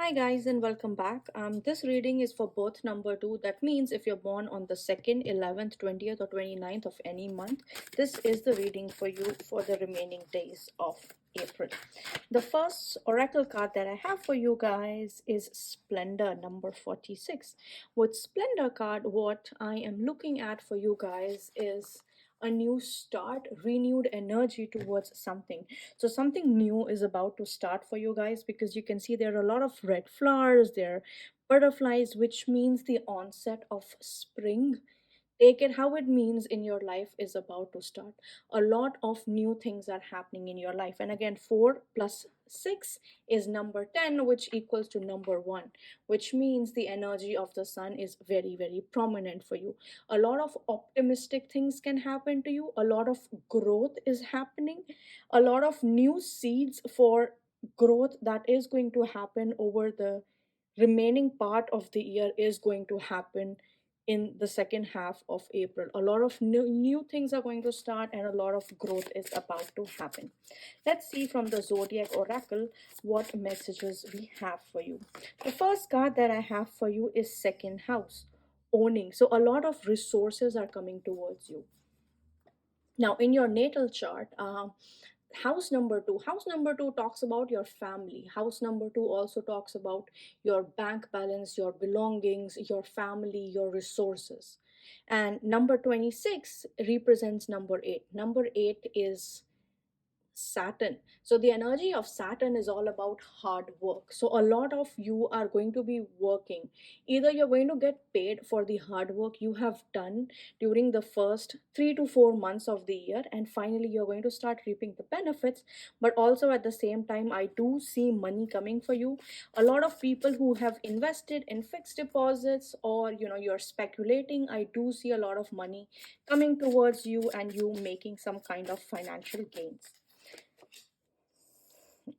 Hi guys and welcome back. This reading is for both number 2. That means if you're born on the 2nd, 11th, 20th or 29th of any month, this is the reading for you for the remaining days of April. The first oracle card that I have for you guys is Splendor number 46. With Splendor card, what I am looking at for you guys is a new start, renewed energy towards something. So something new is about to start for you guys, because you can see there are a lot of red flowers, there are butterflies, which means the onset of spring. Take it how it means in your life is about to start. A lot of new things are happening in your life. And again, 4 plus 6 is number 10, which equals to number 1, which means the energy of the sun is very, very prominent for you. A lot of optimistic things can happen to you. A lot of growth is happening. A lot of new seeds for growth that is going to happen over the remaining part of the year is going to happen in the second half of April. A lot of new things are going to start and a lot of growth is about to happen. Let's see from the Zodiac Oracle what messages we have for you. The first card that I have for you is Second House, owning. So a lot of resources are coming towards you. Now, in your natal chart, house number two talks about your family. House number 2 also talks about your bank balance, your belongings, your family, your resources. And number 26 represents number 8. Number 8 is Saturn. So the energy of Saturn is all about hard work. So a lot of you are going to be working. Either you're going to get paid for the hard work you have done during the first 3 to 4 months of the year, and finally you're going to start reaping the benefits. But also at the same time, I do see money coming for you. A lot of people who have invested in fixed deposits, or you're speculating, I do see a lot of money coming towards you and you making some kind of financial gains.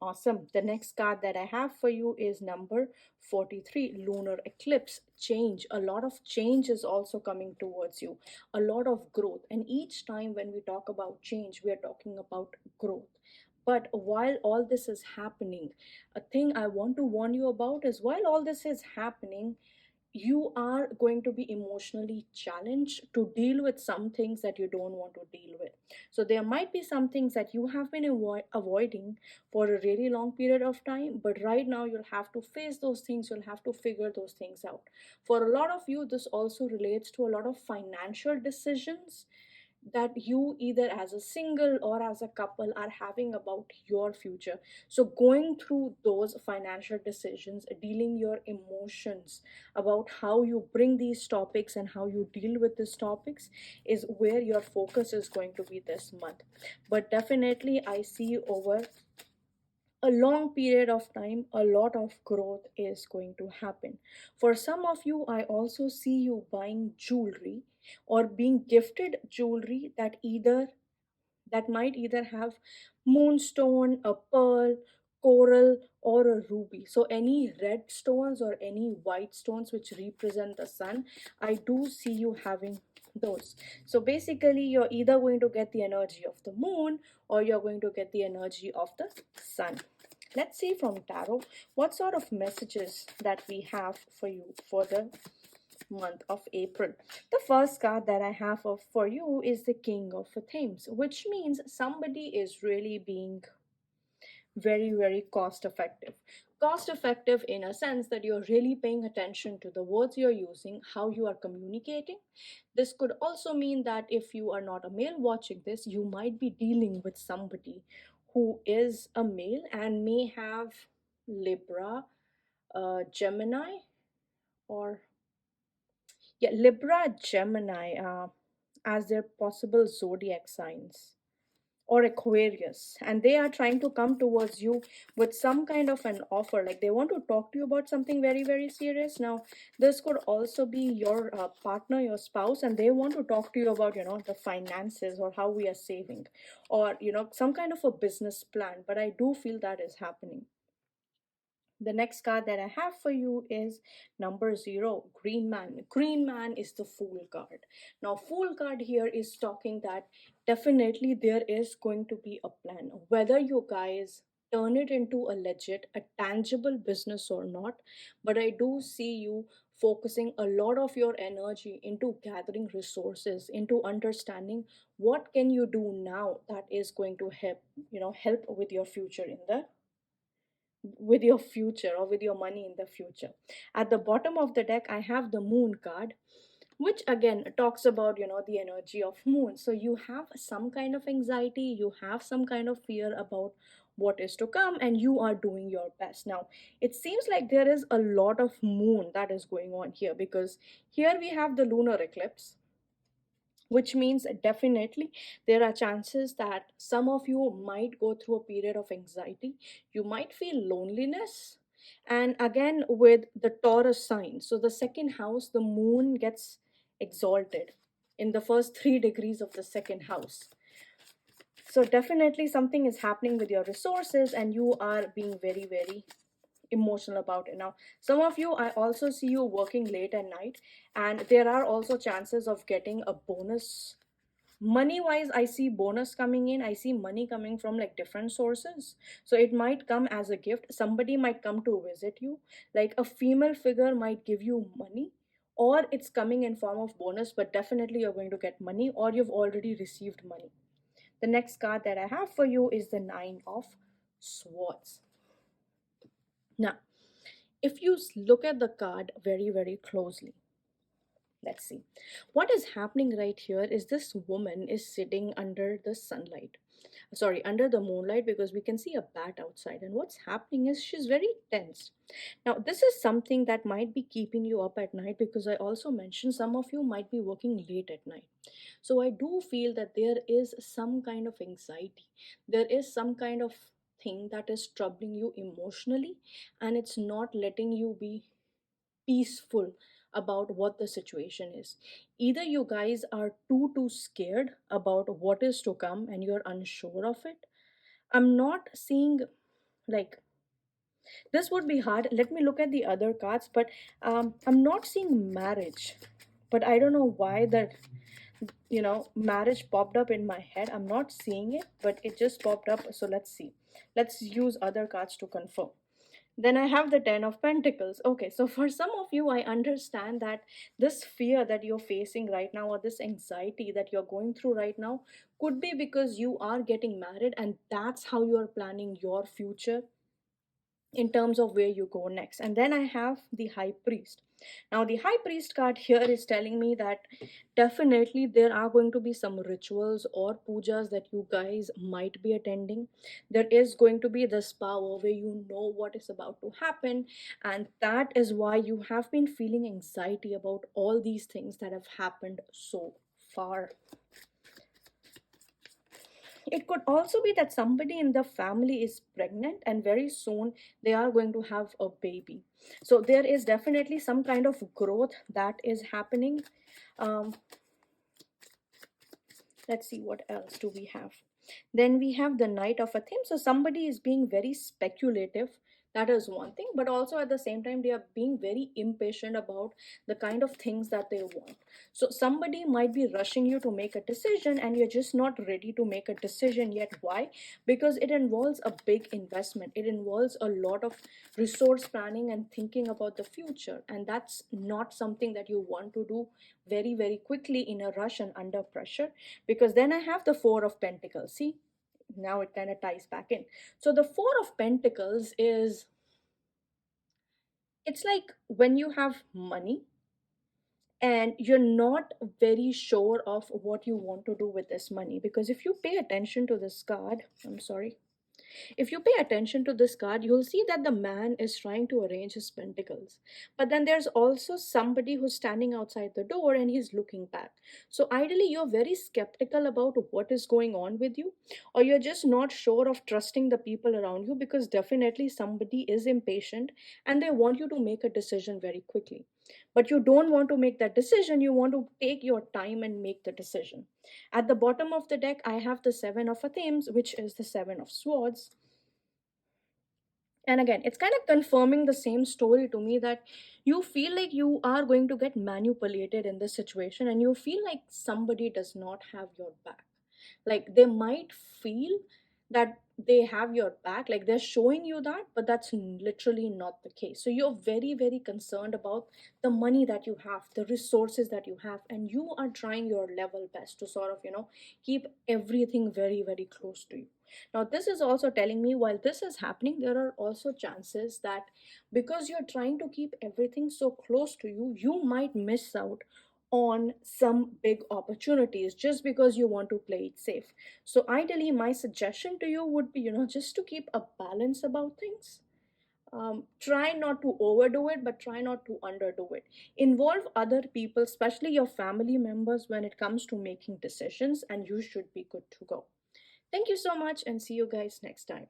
Awesome. The next card that I have for you is number 43, lunar eclipse, change. A lot of change is also coming towards you, a lot of growth. And each time when we talk about change, we are talking about growth. But while all this is happening, a thing I want to warn you about is while all this is happening, you are going to be emotionally challenged to deal with some things that you don't want to deal with. So there might be some things that you have been avoiding for a really long period of time, but right now you'll have to face those things, you'll have to figure those things out. For a lot of you, this also relates to a lot of financial decisions that you, either as a single or as a couple, are having about your future. So going through those financial decisions, dealing your emotions about how you bring these topics and how you deal with these topics is where your focus is going to be this month. But definitely I see over a long period of time, a lot of growth is going to happen. For some of you, I also see you buying jewelry or being gifted jewelry that might either have moonstone, a pearl, coral, or a ruby. So any red stones or any white stones which represent the sun, I do see you having those. So basically, you're either going to get the energy of the moon or you're going to get the energy of the sun. Let's see from tarot what sort of messages that we have for you for the month of April. The first card that I have for you is the King of Themes, which means somebody is really being very, very cost effective. Cost effective in a sense that you're really paying attention to the words you're using, how you are communicating. This could also mean that if you are not a male watching this, you might be dealing with somebody who is a male and may have Libra, Gemini, or yeah, Libra, Gemini as their possible zodiac signs, or Aquarius, and they are trying to come towards you with some kind of an offer, like they want to talk to you about something very, very serious. Now, this could also be your partner, your spouse, and they want to talk to you about, the finances or how we are saving, or, some kind of a business plan. But I do feel that is happening. The next card that I have for you is number 0, Green Man. Green Man is the Fool card. Now, Fool card here is talking that definitely there is going to be a plan. Whether you guys turn it into a legit, a tangible business or not, but I do see you focusing a lot of your energy into gathering resources, into understanding what can you do now that is going to help, help with your future in the with your future, or with your money in the future. At the bottom of the deck, I have the moon card, which again talks about, the energy of moon. So you have some kind of anxiety, you have some kind of fear about what is to come, and you are doing your best. Now, it seems like there is a lot of moon that is going on here, because here we have the lunar eclipse, which means definitely there are chances that some of you might go through a period of anxiety. You might feel loneliness. And again, with the Taurus sign, so the second house, the moon gets exalted in the first 3 degrees of the second house. So, definitely something is happening with your resources, and you are being very, very emotional about it. Now, some of you, I also see you working late at night, and there are also chances of getting a bonus. Money wise, I see bonus coming in, I see money coming from like different sources. So it might come as a gift, somebody might come to visit you, like a female figure might give you money, or it's coming in form of bonus, but definitely you're going to get money, or you've already received money. The next card that I have for you is the Nine of Swords. Now, if you look at the card very, very closely, let's see. What is happening right here is this woman is sitting under the sunlight. Sorry, under the moonlight, because we can see a bat outside. And what's happening is she's very tense. Now, this is something that might be keeping you up at night, because I also mentioned some of you might be working late at night. So I do feel that there is some kind of anxiety. There is some kind of thing that is troubling you emotionally, and it's not letting you be peaceful about what the situation is. Either you guys are too scared about what is to come and you're unsure of it. I'm not seeing, like, this would be hard. Let me look at the other cards, but I'm not seeing marriage. But I don't know why that, marriage popped up in my head. I'm not seeing it, but it just popped up. So let's see. Let's use other cards to confirm. Then I have the Ten of Pentacles. Okay, so for some of you, I understand that this fear that you're facing right now, or this anxiety that you're going through right now, could be because you are getting married, and that's how you are planning your future in terms of where you go next. And then I have the High Priest. Now, the High Priest card here is telling me that definitely there are going to be some rituals or pujas that you guys might be attending. There is going to be this power where you know what is about to happen, and that is why you have been feeling anxiety about all these things that have happened so far. It could also be that somebody in the family is pregnant, and very soon they are going to have a baby. So there is definitely some kind of growth that is happening. um, let's see, what else do we have. Then we have the Knight of a theme. So somebody is being very speculative. That is one thing, but also at the same time, they are being very impatient about the kind of things that they want. So somebody might be rushing you to make a decision, and you're just not ready to make a decision yet. Why? Because it involves a big investment, it involves a lot of resource planning and thinking about the future, and that's not something that you want to do very, very quickly in a rush and under pressure. Because then I have the Four of Pentacles. See, now it kind of ties back in. So the Four of Pentacles is, it's like when you have money and you're not very sure of what you want to do with this money. Because if you pay attention to this card, I'm sorry, if you pay attention to this card, you'll see that the man is trying to arrange his pentacles. But then there's also somebody who's standing outside the door and he's looking back. So ideally, you're very skeptical about what is going on with you, or you're just not sure of trusting the people around you, because definitely somebody is impatient and they want you to make a decision very quickly. But you don't want to make that decision, you want to take your time and make the decision. At the bottom of the deck, I have the Seven of Athenes, which is the Seven of Swords. And again, it's kind of confirming the same story to me, that you feel like you are going to get manipulated in this situation, and you feel like somebody does not have your back. Like they might feel that they have your back, like they're showing you that, but that's literally not the case. So you're very, very concerned about the money that you have, the resources that you have, and you are trying your level best to sort of, keep everything very, very close to you. Now this is also telling me, while this is happening, there are also chances that because you're trying to keep everything so close to you, you might miss out on some big opportunities just because you want to play it safe. So ideally, my suggestion to you would be, just to keep a balance about things. Try not to overdo it, but try not to underdo it. Involve other people, especially your family members, when it comes to making decisions, and you should be good to go. Thank you so much, and see you guys next time.